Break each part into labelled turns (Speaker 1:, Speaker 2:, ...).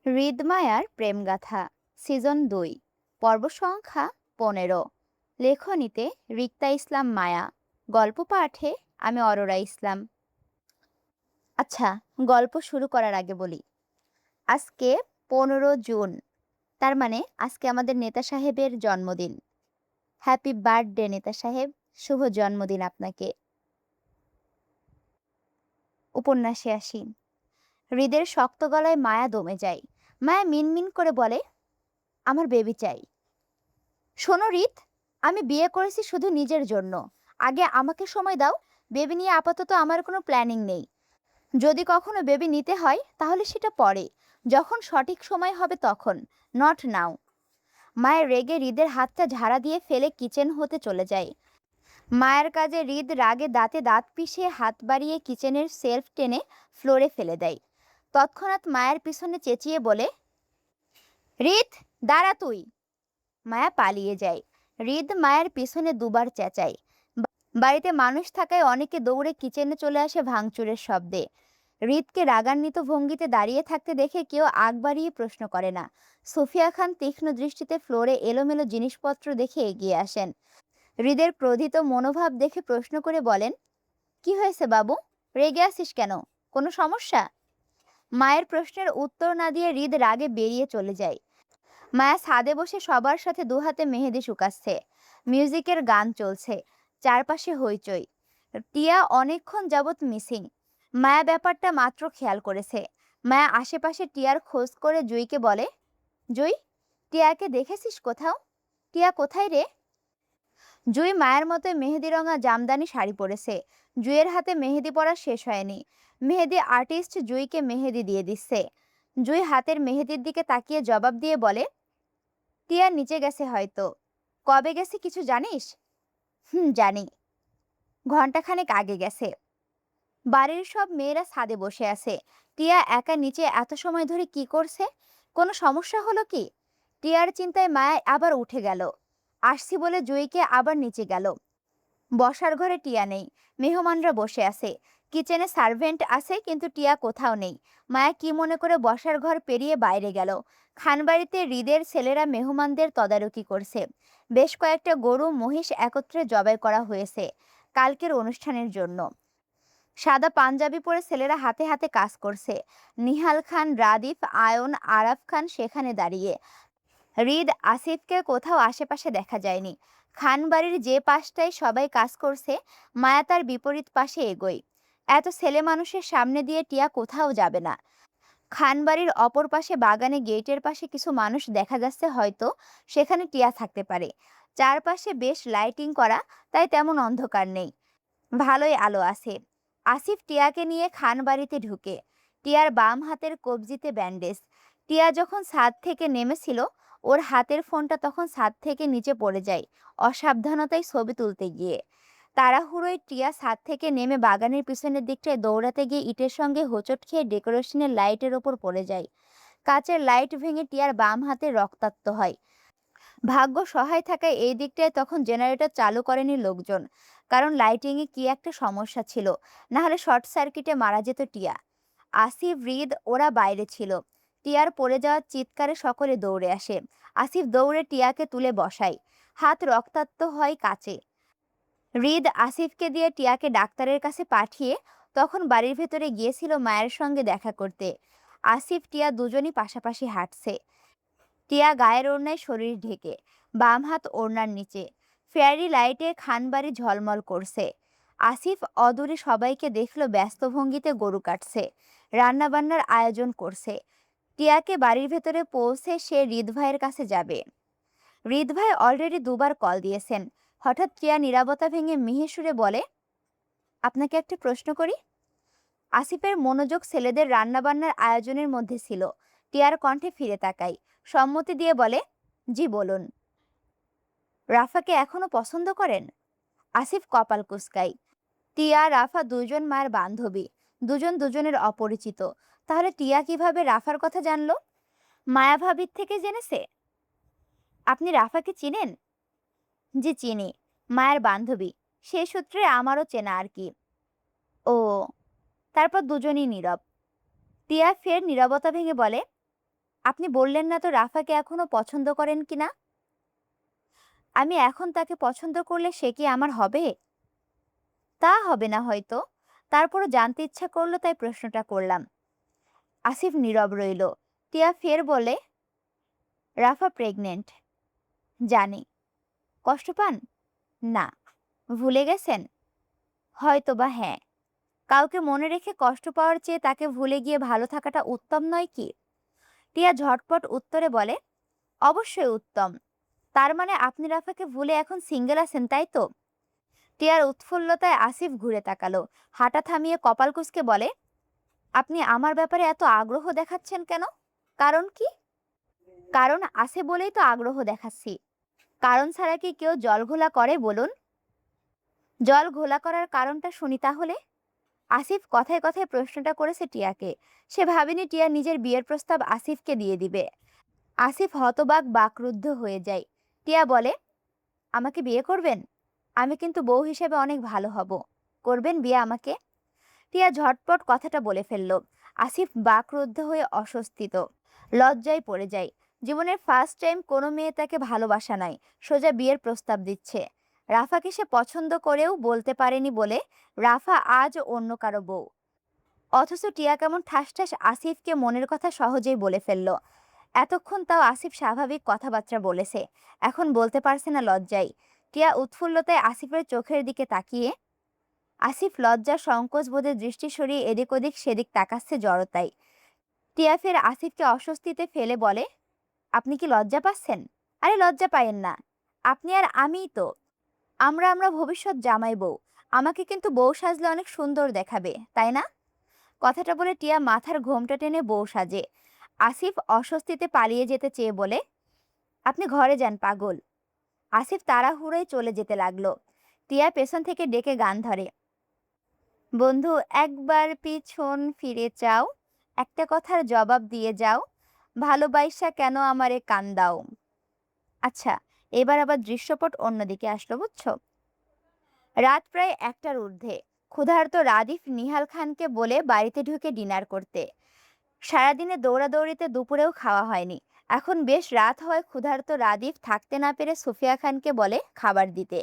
Speaker 1: হৃদমায়ার প্রেমগাথা season ২ পর্ব সংখ্যা ১৫। লেখনীতে রিক্তা ইসলাম মায়া। গল্প পাঠে আমি অরোরা ইসলাম। আচ্ছা, গল্প শুরু করার আগে বলি, আজকে ১৫ জুন, তার মানে আজকে আমাদের নেতা সাহেবের জন্মদিন। হ্যাপি বার্থডে নেতা সাহেব, শুভ জন্মদিন আপনাকে। উপন্যাসে আসি। হৃদের শক্ত গলায় মায়া দমে যায়। মায়া মিনমিন করে বলে, আমার বেবি চাই। শোনো রিত, আমি বিয়ে করেছি শুধু নিজের জন্য। আগে আমাকে সময় দাও। বেবি নিয়ে আপাতত আমার কোনো প্ল্যানিং নেই। যদি কখনো বেবি নিতে হয় তাহলে সেটা পরে, যখন সঠিক সময় হবে তখন, নট নাও। মায়ের রেগে হৃদের হাতটা ঝাড়া দিয়ে ফেলে কিচেন হতে চলে যায়। মায়ের কাজে হৃদ রাগে দাঁতে দাঁত পিষে হাত বাড়িয়ে কিচেনের সেলফ টেনে ফ্লোরে ফেলে দেয়। তৎক্ষণাৎ মায়ের পিছনে চেঁচিয়ে বলে, রিত, দাঁড়া তুই। মায়া পালিয়ে যায়। হৃদ মায়ের পিছনে দুবার চেঁচায়। বাড়িতে মানুষ থাকায় অনেকে দৌড়ে কিচেনে চলে আসে ভাঙচুরের শব্দে। হৃদকে রাগান্বিত ভঙ্গিতে দাঁড়িয়ে থাকতে দেখে কেউ আগ বাড়িয়ে প্রশ্ন করে না। সুফিয়া খান তীক্ষ্ণ দৃষ্টিতে ফ্লোরে এলোমেলো জিনিসপত্র দেখে এগিয়ে আসেন। হৃদের ক্রোধিত মনোভাব দেখে প্রশ্ন করে বলেন, কি হয়েছে বাবু? রেগে আছিস কেন? কোনো সমস্যা? মায়ের প্রশ্নের উত্তর না দিয়ে হৃদ রাগে বেরিয়ে চলে যায়। মায়া ছাদে বসে সবার সাথে দুহাতে মেহেদি শুকাচ্ছে। মিউজিকের গান চলছে, চারপাশে হইচই। টিয়া অনেকক্ষণ যাবৎ মিসিং। মায়া ব্যাপারটা মাত্র খেয়াল করেছে। মায়া আশেপাশে টিয়ার খোঁজ করে জুইকে বলে, জুই, টিয়াকে দেখেছিস কোথাও? টিয়া কোথায় রে? জুই মায়ের মতো মেহেদি রঙা জামদানি শাড়ি পরেছে। জুইয়ের হাতে মেহেদি পরা শেষ হয়নি। মেহেদি আর্টিস্ট জুইকে মেহেদি দিয়ে দিচ্ছে। জুই হাতের মেহেদির দিকে তাকিয়ে জবাব দিয়ে বলে, টিয়া নিচে গেছে হয়তো। কবে গেছে কিছু জানিস? জানি, ঘন্টাখানেক আগে গেছে। বাড়ির সব মেয়েরা ছাদে বসে আছে। টিয়া একা নিচে এত সময় ধরে কি করছে? কোনো সমস্যা হলো কি? টিয়ার চিন্তায় মায়া আবার উঠে গেল। আসছি বলে জুইকে আবার নিচে গেল। বসার ঘরে টিয়া নেই। মেহমানরা বসে আছে। কিচেনে সার্ভেন্ট আছে কিন্তু টিয়া কোথাও নেই। মায়া কি মনে করে বসার ঘর পেরিয়ে বাইরে গেল। খানবাড়িতে হৃদের ছেলেরা মেহমানদের তদারকি করছে। বেশ কয়েকটা গরু মহিষ একত্রে জবাই করা হয়েছে কালকের অনুষ্ঠানের জন্য। সাদা পাঞ্জাবি পরে ছেলেরা হাতে হাতে কাজ করছে। নিহাল খান, রাদিফ, আয়ন, আরাফ খান সেখানে দাঁড়িয়ে। হৃদ আসিফকে কোথাও আশেপাশে দেখা যায়নি। খানবাড়ির যে পাশটায় সবাই কাজ করছে, মায়া তার বিপরীত পাশে এগোয়। এত ছেলে মানুষের সামনে দিয়ে টিয়া কোথাও যাবে না। খানবাড়ির অপর পাশে বাগানে গেটের পাশে কিছু মানুষ দেখা যাচ্ছে, হয়তো সেখানে টিয়া থাকতে পারে। চারপাশে বেশ লাইটিং করা, তাই তেমন অন্ধকার নেই, ভালোই আলো আছে। আসিফ টিয়াকে নিয়ে খানবাড়িতে ঢুকে। টিয়ার বাম হাতের কবজিতে ব্যান্ডেজ। টিয়া যখন ছাদ থেকে নেমেছিল, ওর হাতের ফোনটা তখন ছাদ থেকে নিচে পড়ে যায় অসাবধানতায় ছবি তুলতে গিয়ে। তাড়াহুড়োয় টিয়া ছাদ থেকে নেমে বাগানের পিছনের দিকটায় দৌড়াতে গিয়ে ইটের সঙ্গে হোঁচট খেয়ে ডেকোরেশনের লাইটের ওপর পড়ে যায়। কাচের লাইট ভেঙে টিয়ার বাম হাতে রক্তাক্ত হয়। ভাগ্য সহায় থাকায় এই দিকটায় তখন জেনারেটর চালু করেনি লোকজন, কারণ লাইটিংয়ে কি একটা সমস্যা ছিল, না হলে শর্ট সার্কিটে মারা যেত টিয়া। আসিফ, হৃদ ওরা বাইরে ছিল। টিয়ার পড়ে যাওয়ার চিৎকারে সকলে দৌড়ে আসে। আসিফ দৌড়ে টিয়াকে তুলে বসায়। হাত রক্তাক্ত হয় কাচে। হৃদ আসিফকে দিয়ে টিয়াকে ডাক্তারের কাছে পাঠিয়ে তখন বাড়ির ভেতরে গিয়েছিল মায়ের সঙ্গে দেখা করতে। আসিফ, টিয়া দুজনই পাশাপাশি হাঁটছে। টিয়া গায়ের ওড়নায় শরীর ঢেকে, বাম হাত ওড়নার নিচে। ফেয়ারি লাইটে খানবাড়ি ঝলমল করছে। আসিফ অদূরে সবাইকে দেখলো ব্যস্ত ভঙ্গিতে গরু কাটছে, রান্নাবান্নার আয়োজন করছে। টিয়াকে বাড়ির ভেতরে পৌঁছে সে হৃদ ভাইয়ের কাছে যাবে। হৃদ ভাই অলরেডি দুবার কল দিয়েছেন। হঠাৎ টিয়া নীরবতা ভেঙে মিহি সুরে বলে, আপনাকে একটা প্রশ্ন করি। আসিফের মনোযোগ ছেলেদের রান্নাবান্নার আয়োজনের মধ্যে ছিল। টিয়ার কণ্ঠে ফিরে তাকাই, সম্মতি দিয়ে বলে, জি বলুন। রাফাকে এখনো পছন্দ করেন? আসিফ কপাল কুঁচকাই। টিয়া, রাফা দুজন মায়ের বান্ধবী, দুজন দুজনের অপরিচিত। তাহলে টিয়া কিভাবে রাফার কথা জানলো? মায়া ভাবির থেকে জেনেছে? আপনি রাফাকে চিনেন? জি চিনি, মায়ের বান্ধবী, সেই সূত্রে আমারও চেনা আর কি। ও। তারপর দুজনই নীরব। টিয়া ফের নীরবতা ভেঙে বলে, আপনি বললেন না তো রাফাকে এখনো পছন্দ করেন কিনা? আমি এখন তাকে পছন্দ করলে সে কি আমার হবে? তা হবে না হয়তো। তারপরও জানতে ইচ্ছা করলো তাই প্রশ্নটা করলাম। আসিফ নীরব রইল। টিয়া ফের বলে, রাফা প্রেগনেন্ট। জানি। কষ্ট পান? না। ভুলে গেছেন? হয়তোবা হ্যাঁ। কাউকে মনে রেখে কষ্ট পাওয়ার চেয়ে তাকে ভুলে গিয়ে ভালো থাকাটা উত্তম নয় কি? টিয়া ঝটপট উত্তরে বলে, অবশ্যই উত্তম। তার মানে আপনি রাফাকে ভুলে এখন সিঙ্গেল আছেন, তাই তো? টিয়ার উৎফুল্লতায় আসিফ ঘুরে তাকালো, হাঁটা থামিয়ে কপাল কুঁচকে বলে, আপনি আমার ব্যাপারে এত আগ্রহ দেখাচ্ছেন কেন? কারণ কি? কারণ আছে বলেই তো আগ্রহ দেখাচ্ছি। কারণ ছাড়া কি কেউ জল ঘোলা করে বলুন? জল ঘোলা করার কারণটা শুনি তাহলে। আসিফ কথায় কথায় প্রশ্নটা করেছে টিয়াকে। সে ভাবেনি টিয়া নিজের বিয়ের প্রস্তাব আসিফকে দিয়ে দিবে। আসিফ হতবাক বাকরুদ্ধ হয়ে যায়। টিয়া বলে, আমাকে বিয়ে করবেন? আমি কিন্তু বউ হিসেবে অনেক ভালো হব। করবেন বিয়ে আমাকে? টিয়া ঝটপট কথাটা বলে ফেলল। আসিফ বাকরুদ্ধ হয়ে অস্বস্তিত, লজ্জায় পড়ে যায়। জীবনের ফার্স্ট টাইম কোনো মেয়ে তাকে ভালোবাসা নাই, সোজা বিয়ের প্রস্তাব দিচ্ছে। রাফাকে সে পছন্দ করেও বলতে পারেনি বলে রাফা আজ অন্য কারো বউ। অথচ টিয়া কেমন ঠাস ঠাস আসিফকে মনের কথা সহজেই বলে ফেলল। এতক্ষণ তাও আসিফ স্বাভাবিক কথাবার্তা বলেছে, এখন বলতে পারছে না লজ্জায়। টিয়া উৎফুল্লতায় আসিফের চোখের দিকে তাকিয়ে, আসিফ লজ্জা সংকোচ বোধে দৃষ্টি সরিয়ে এদিক ওদিক সেদিক তাকাচ্ছে জড়তায়। টিয়া ফের আসিফকে অস্বস্তিতে ফেলে বলে, আপনি কি লজ্জা পাচ্ছেন? আরে লজ্জা পাইয়েন না। আপনি আর আমিই তো। আমরা ভবিষ্যৎ জামাই বউ। আমাকে কিন্তু বউ সাজলে অনেক সুন্দর দেখাবে, তাই না? কথাটা বলে টিয়া মাথার ঘোমটা টেনে বউ সাজে। আসিফ অস্বস্তিতে পালিয়ে যেতে চেয়ে বলে, আপনি ঘরে যান পাগল। আসিফ তাড়াহুড়োয় চলে যেতে লাগলো। টিয়া পেছন থেকে ডেকে গান ধরে, বন্ধু একবার পিছন ফিরে চাও, একটা কথার জবাব দিয়ে যাও, ভালোবাইসা কেন আমারে কান্দাও। আচ্ছা, এবার আবার দৃশ্যপট অন্যদিকে আসলো, বুঝছো? রাত প্রায় ১টার ঊর্ধ্বে। ক্ষুধার্ত রাদিফ নিহাল খানকে বলে বাড়িতে ঢুকে ডিনার করতে। সারাদিনে দৌড়াদৌড়িতে দুপুরেও খাওয়া হয়নি। এখন বেশ রাত হওয়ায় ক্ষুধার্ত রাদিফ থাকতে না পেরে সুফিয়া খানকে বলে খাবার দিতে।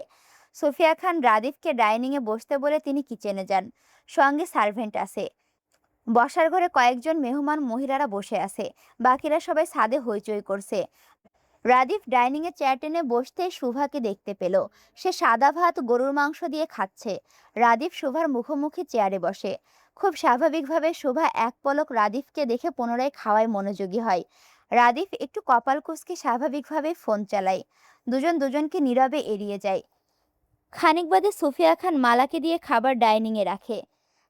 Speaker 1: সুফিয়া খান রাদিফকে ডাইনিংয়ে বসতে বলে তিনি কিচেনে যান। সঙ্গে সার্ভেন্ট আছে। বসার ঘরে কয়েকজন মেহমান মহিলারা বসে আছে। বাকিরা সবাই ছাদে হইচই করছে। রাদিফ ডাইনিংয়ে চেয়ার টেনে বসতেই শুভাকে দেখতে পেল। সে সাদা ভাত গরুর মাংস দিয়ে খাচ্ছে। রাদিফ শুভার মুখোমুখি চেয়ারে বসে। খুব স্বাভাবিকভাবে শুভা এক পলক রাদিফকে দেখে পুনরায় খাওয়ায় মনোযোগী হয়। রাদিফ একটু কপাল কুঁচকে স্বাভাবিকভাবে ফোন চালায়। দুজন দুজনকে নীরবে এড়িয়ে যায়। খানিক বাদে সুফিয়া খান মালাকে দিয়ে খাবার ডাইনিংয়ে রাখে।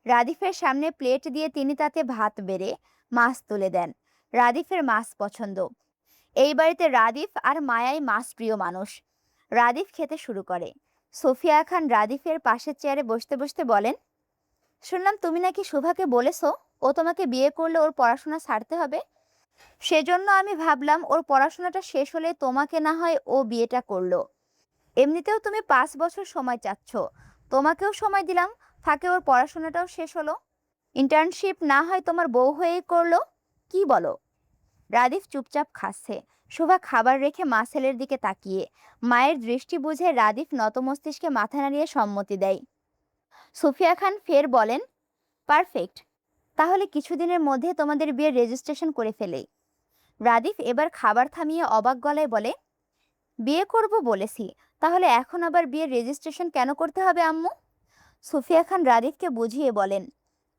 Speaker 1: রাদিফের সামনে প্লেট দিয়ে তিনি তাতে ভাত বেড়ে মাছ তুলে দেন। রাদিফের মাছ পছন্দ। এই বাড়িতে রাদিফ আর মায়াই মাছ প্রিয় মানুষ। রাদিফ খেতে শুরু করে। সোফিয়া খান রাদিফের পাশের চেয়ারে বসতে বসতে বলেন, শুনলাম তুমি নাকি শুভাকে বলেছো ও তোমাকে বিয়ে করলে ওর পড়াশোনা ছাড়তে হবে। সেজন্য আমি ভাবলাম ওর পড়াশোনাটা শেষ হলে তোমাকে না হয় ও বিয়েটা করলো। এমনিতেও তুমি 5 বছর সময় চাচ্ছ, তোমাকেও সময় দিলাম, ফাঁকে ওর পড়াশোনাটাও শেষ হলো। ইন্টার্নশিপ না হয় তোমার বউ হয়েই করলো। কি বলো? রাদিফ চুপচাপ খাচ্ছে। শোভা খাবার রেখে মাসেলের দিকে তাকিয়ে। মায়ের দৃষ্টি বুঝে রাদিফ নতমস্তিষ্কে মাথা নাড়িয়ে সম্মতি দেয়। সুফিয়া খান ফের বলেন, পারফেক্ট। তাহলে কিছুদিনের মধ্যে তোমাদের বিয়ের রেজিস্ট্রেশন করে ফেলেই। রাদিফ এবার খাবার থামিয়ে অবাক গলায় বলে, বিয়ে করব বলেছি, তাহলে এখন আবার বিয়ের রেজিস্ট্রেশন কেন করতে হবে আম্মু? সুফিয়া খান রাদিফকে বুঝিয়ে বলেন,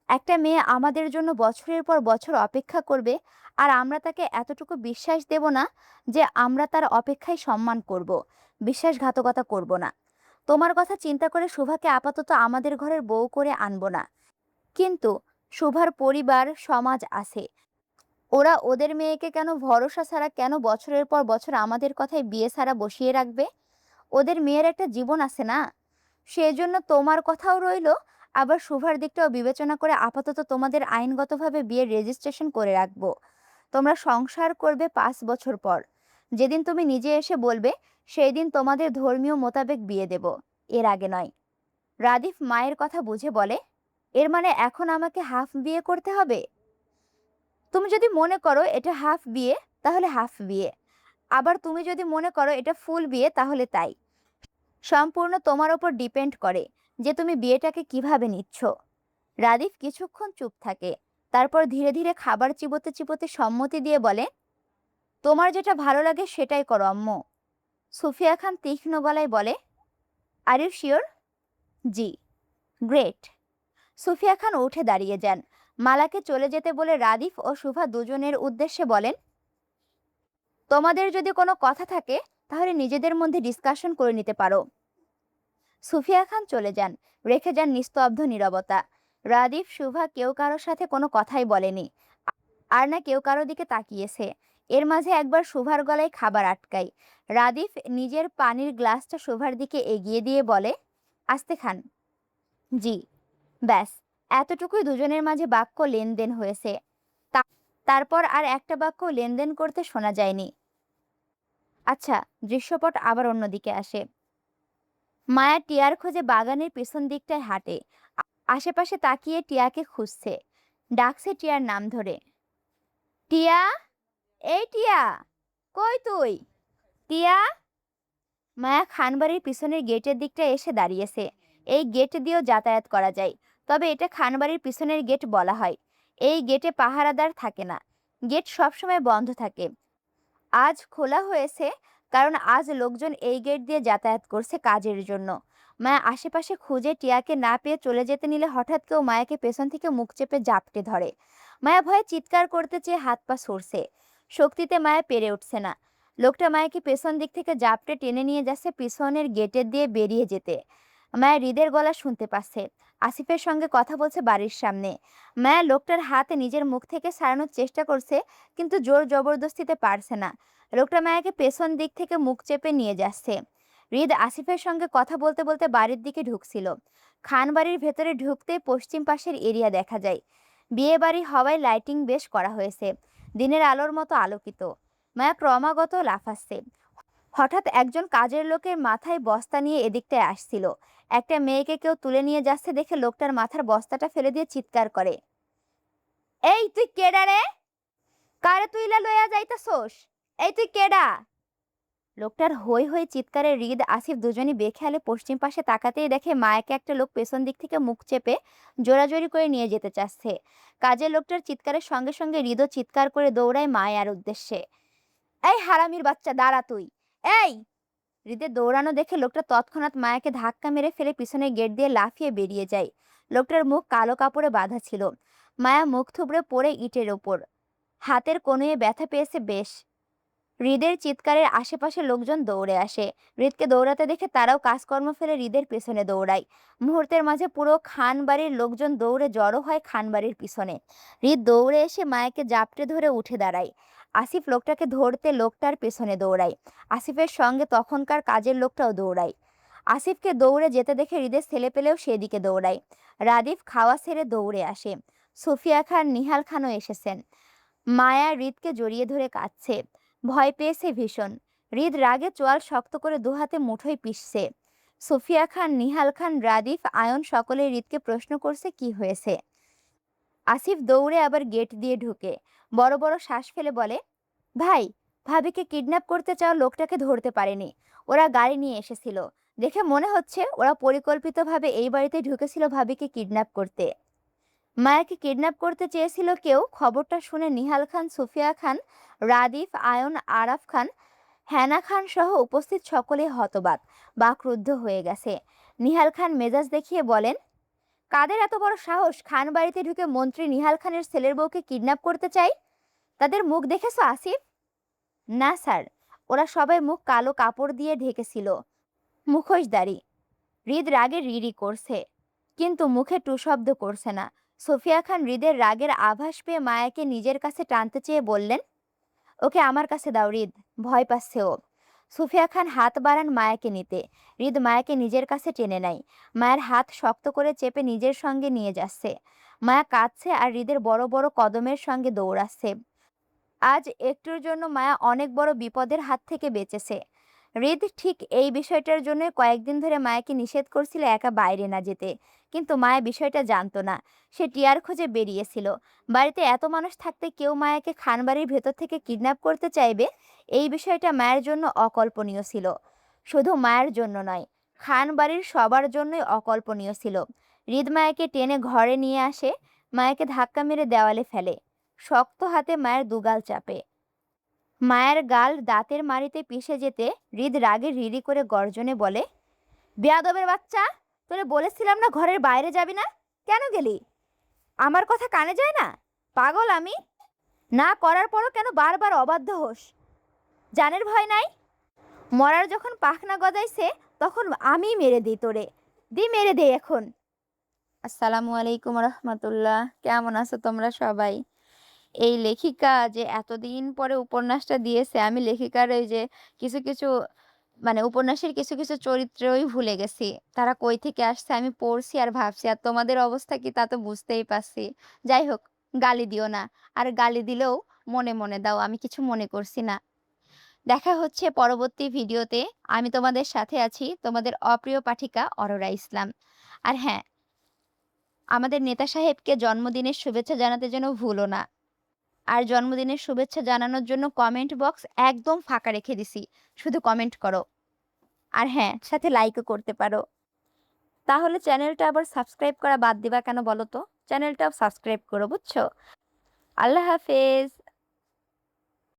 Speaker 1: একটা মেয়ে আমাদের জন্য বছরের পর বছর অপেক্ষা করবে, আর আমরা তাকে এতটুকু বিশ্বাস দেব না যে আমরা তার অপেক্ষায় সম্মান করব, বিশ্বাসঘাতকতা করব না। তোমার কথা চিন্তা করে শুভাকে আপাতত আমাদের ঘরের বউ করে আনব না, কিন্তু শুভার পরিবার সমাজ আছে। ওরা ওদের মেয়েকে কেন ভরসা ছাড়া, কেন বছরের পর বছর আমাদের কথায় বিয়ে ছাড়া বসিয়ে রাখবে? ওদের মেয়ের একটা জীবন আছে না? সেজন্য তোমার কথাও রইল, আবার শুভার দিকটাও বিবেচনা করে আপাতত তোমাদের আইনগতভাবে বিয়ের রেজিস্ট্রেশন করে রাখবো। তোমরা সংসার করবে 5 বছর পর। যেদিন তুমি নিজে এসে বলবে, সেই দিন তোমাদের ধর্মীয় মোতাবেক বিয়ে দেব, এর আগে নয়। রাদিফ মায়ের কথা বুঝে বলে, এর মানে এখন আমাকে হাফ বিয়ে করতে হবে? তুমি যদি মনে করো এটা হাফ বিয়ে তাহলে হাফ বিয়ে, আবার তুমি যদি মনে করো এটা ফুল বিয়ে তাহলে তাই। সম্পূর্ণ তোমার ওপর ডিপেন্ড করে যে তুমি বিয়েটাকে কিভাবে নিচ্ছ। রাদিফ কিছুক্ষণ চুপ থাকে, তারপর ধীরে ধীরে খাবার চিবোতে চিবোতে সম্মতি দিয়ে বলে, তোমার যেটা ভালো লাগে সেটাই করো আম্মু। সুফিয়া খান তীক্ষ্ণ গলায় বলে, আর ইউ শিওর? জি। গ্রেট। সুফিয়া খান উঠে দাঁড়িয়ে যান। মালাকে চলে যেতে বলে রাদিফ ও শুভা দুজনের উদ্দেশ্যে বলেন, তোমাদের যদি কোনো কথা থাকে তাহলে নিজেদের মধ্যে ডিসকাশন করে নিতে পারো। সুফিয়া খান চলে যান, রেখে যান নিস্তব্ধ নীরবতা। রাদিফ শুভা কেউ কারোর সাথে কোনো কথাই বলেনি, আর না কেউ কারো দিকে তাকিয়েছে। এর মাঝে একবার শুভার গলায় খাবার আটকায়। রাদিফ নিজের পানির গ্লাসটা শুভার দিকে এগিয়ে দিয়ে বলে, আস্তে খান। জি। ব্যাস, এতটুকুই দুজনের মাঝে বাক্য লেনদেন হয়েছে। তারপর আর একটা বাক্য লেনদেন করতে শোনা যায়নি। আচ্ছা, দৃশ্যপট আবার অন্যদিকে আসে। মায়া টিয়ার খোঁজে বাগানের পেছন দিকটায় হাঁটে। আশেপাশে তাকিয়ে টিয়াকে খুঁজছে। ডাকছে টিয়ার নাম ধরে, টিয়া, এই টিয়া, কই তুই? টিয়া। মায়া খানবাড়ির পিছনের গেটের দিকটায় এসে দাঁড়িয়েছে। এই গেট দিয়েও যাতায়াত করা যায়, তবে এটা খানবাড়ির পিছনের গেট বলা হয়। এই গেটে পাহারাদার থাকে না, গেট সবসময় বন্ধ থাকে। আজ খোলা হয়েছে কারণ আজ লোকজন এই গেট দিয়ে যাতায়াত করছে কাজের জন্য। মায়া আশেপাশে খুঁজে টিয়াকে না পেয়ে চলে যেতে নিলে হঠাৎ কেউ মায়াকে পেছন থেকে মুখ চেপে জাপটে ধরে। মায়া ভয়ে চিৎকার করতে চেয়ে হাত পা সরছে, শক্তিতে মায়া পেরে উঠছে না। লোকটা মায়াকে পেছন দিক থেকে জাপটে টেনে নিয়ে যাচ্ছে পিছনের গেটের দিয়ে বেরিয়ে যেতে। মায়া হৃদের গলা শুনতে পাচ্ছে, আসিফের সঙ্গে কথা বলছে বাড়ির সামনে। মায়া লোকটার হাতে নিজের মুখ থেকে সারানোর চেষ্টা করছে, কিন্তু জোর জবরদস্তিতে পারছে না। লোকটা মায়াকে পেছন দিক থেকে মুখ চেপে নিয়ে যাচ্ছে। হৃদ আসিফের সঙ্গে কথা বলতে বলতে বাড়ির দিকে ঢুকছিল। খান বাড়ির ভেতরে ঢুকতেই পশ্চিম পাশের এরিয়া দেখা যায়। বিয়ে বাড়ি হওয়ায় লাইটিং বেশ করা হয়েছে, দিনের আলোর মতো আলোকিত। মায়া ক্রমাগত লাফাচ্ছে। হঠাৎ একজন কাজের লোকের মাথায় বস্তা নিয়ে এদিকটায় আসছিল। একটা মেয়েকে কেউ তুলে নিয়ে যাচ্ছে দেখে লোকটার মাথার বস্তাটা ফেলে দিয়ে চিৎকার করে, এই তুই কেডা রে? কারে তুইলা লইয়া যাইতাছোস? এই তুই কেডা? লোকটার হই হই চিৎকারে হৃদ আসিফ দুজনই বেখেয়ালে পশ্চিম পাশে তাকাতেই দেখে মায়াকে একটা লোক পেছন দিক থেকে মুখ চেপে জোরাজোরি করে নিয়ে যেতে চাচ্ছে। কাজের লোকটার চিৎকারের সঙ্গে সঙ্গে হৃদও চিৎকার করে দৌড়ায় মায়ার উদ্দেশ্যে, এই হারামির বাচ্চা দাঁড়া তুই! এই! হৃদের দৌড়ানো দেখে লোকটা তৎক্ষণাৎ মায়াকে ধাক্কা মেরে ফেলে পিছনের গেট দিয়ে লাফিয়ে বেরিয়ে যায়। লোকটার মুখ কালো কাপড়ে বাঁধা ছিল। মায়া মুখ থুবড়ে পড়ে ইটের ওপর, হাতের কনুয়ে ব্যথা পেয়েছে বেশ। হৃদের চিৎকারের আশেপাশে লোকজন দৌড়ে আসে। হৃদকে দৌড়াতে দেখে তারাও কাজকর্ম ফেলে হৃদের পেছনে দৌড়ায়। মুহূর্তের মাঝে পুরো খান বাড়ির লোকজন দৌড়ে জড়ো হয় খান বাড়ির পিছনে। হৃদ দৌড়ে এসে মায়াকে জাপটে ধরে উঠে দাঁড়ায়। আসিফ লোকটাকে ধরতে লোকটার পেছনে দৌড়ায়। আসিফের সঙ্গে তখনকার কাজের লোকটাও দৌড়ায়। আসিফকে দৌড়ে যেতে দেখে হৃদের ছেলেপেলেও সেদিকে দৌড়ায়। রাদিফ খাওয়া ছেড়ে দৌড়ে আসে। সুফিয়া খান, নিহাল খানও এসেছেন। মায়া হৃদকে জড়িয়ে ধরে কাঁদছে, ভয় পেয়েছে ভীষণ। হৃদ রাগে চোয়াল শক্ত করে দুহাতে মুঠোয় পিষছে। সুফিয়া খান, নিহাল খান, রাদিফ, আয়ন সকলে হৃদকে প্রশ্ন করছে কি হয়েছে। আসিফ দৌড়ে আবার গেট দিয়ে ঢুকে বড় বড় শ্বাস ফেলে বলে, ভাই, ভাবিকে কিডন্যাপ করতে চাও লোকটাকে ধরতে পারেনি। ওরা গাড়ি নিয়ে এসেছিল, দেখে মনে হচ্ছে ওরা পরিকল্পিতভাবে এই বাড়িতে ঢুকেছিল ভাবিকে কিডন্যাপ করতে। মায়াকে কিডন্যাপ করতে চেয়েছিল কেউ। খবরটা শুনে নিহাল খান, সুফিয়া খান, রাদিফ, আয়ন, আরাফ খান, হ্যানা খান সহ উপস্থিত সকলে হতবাক বা ক্রুদ্ধ হয়ে গেছে। নিহাল খান মেজাজ দেখিয়ে বলেন, কাদের এত বড় সাহস খান বাড়িতে ঢুকে মন্ত্রী নিহাল খানের ছেলের বউকে কিডন্যাপ করতে চাই? তাদের মুখ দেখেছো আসিফ? না স্যার, ওরা সবাই মুখ কালো কাপড় দিয়ে ঢেকেছিল, মুখোশধারী। হৃদ রাগে রিরি করছে, কিন্তু মুখে টু শব্দ করছে না। সোফিয়া খান হৃদের রাগের আভাস পেয়ে মায়াকে নিজের কাছে টানতে চেয়ে বললেন, ওকে আমার কাছে দাও হৃদ, ভয় পাচ্ছে ও। সুফিয়া খান হাত বাড়ান মায়াকে নিতে। হৃদ মায়াকে নিজের কাছে টেনে নেয়, মায়ের হাত শক্ত করে চেপে নিজের সঙ্গে নিয়ে যাচ্ছে। মায়া কাঁদছে আর হৃদের বড় বড় কদমের সঙ্গে দৌড়াচ্ছে। আজ একটুর জন্য মায়া অনেক বড় বিপদের হাত থেকে বেঁচেছে। হৃদ ঠিক এই বিষয়টার জন্য কয়েকদিন ধরে মায়াকে নিষেধ করছিল একা বাইরে না যেতে, কিন্তু মায়া বিষয়টা জানতো না। সে টিয়ার খোঁজে বেরিয়েছিল। বাড়িতে এত মানুষ থাকতে কেউ মায়াকে খানবাড়ির ভেতর থেকে কিডন্যাপ করতে চাইবে, এই বিষয়টা মায়ের জন্য অকল্পনীয় ছিল। শুধু মায়ের জন্য নয়, খানবাড়ির সবার জন্যই অকল্পনীয় ছিল। হৃদ মায়াকে টেনে ঘরে নিয়ে আসে, মায়াকে ধাক্কা মেরে দেওয়ালে ফেলে, শক্ত হাতে মায়ের দুগাল চাপে। মায়ের গাল দাঁতের মাড়িতে পিষে যেতে হৃদ রাগে রিরি করে গর্জনে বলে, বেয়াদবের বাচ্চা, তোরে বলেছিলাম না ঘরের বাইরে যাবি না, কেন গেলি? আমার কথা কানে যায় না? পাগল আমি? না করার পরও কেন বারবার অবাধ্য হোস? জানের ভয় নাই? মরার যখন পাখনা গজাইছে তখন আমি মেরে দিই তোরে। মেরে দেই এখন। আসসালামু আলাইকুম রহমতুল্লাহ। কেমন আছো তোমরা সবাই? এই লেখিকা যে এতদিন পরে উপন্যাসটা দিয়েছে, আমি লেখিকার ওই যে কিছু কিছু উপন্যাসের কিছু কিছু চরিত্রই ভুলে গেছি। তারা কই থেকে আসছে আমি পড়ছি আর ভাবছি, আর তোমাদের অবস্থা কি তা তো বুঝতেই পারছি। যাই হোক, গালি দিও না। আর গালি দিলেও মনে মনে দাও, আমি কিছু মনে করছি না। দেখা হচ্ছে পরবর্তী ভিডিওতে। আমি তোমাদের সাথে আছি, তোমাদের অপ্রিয় পাঠিকা অরোরা ইসলাম। আর হ্যাঁ, আমাদের নেতা সাহেবকে জন্মদিনের শুভেচ্ছা জানাতে যেন ভুলো না। আর জন্মদিনের শুভেচ্ছা জানানোর জন্য কমেন্ট বক্স একদম ফাঁকা রেখে দিছি, শুধু কমেন্ট করো। আর হ্যাঁ, সাথে লাইকও করতে পারো। তাহলে চ্যানেলটা আবার সাবস্ক্রাইব করা বাদ দিবা কেন বলো তো? চ্যানেলটাও সাবস্ক্রাইব করো, বুঝছো? আল্লাহ হাফেজ।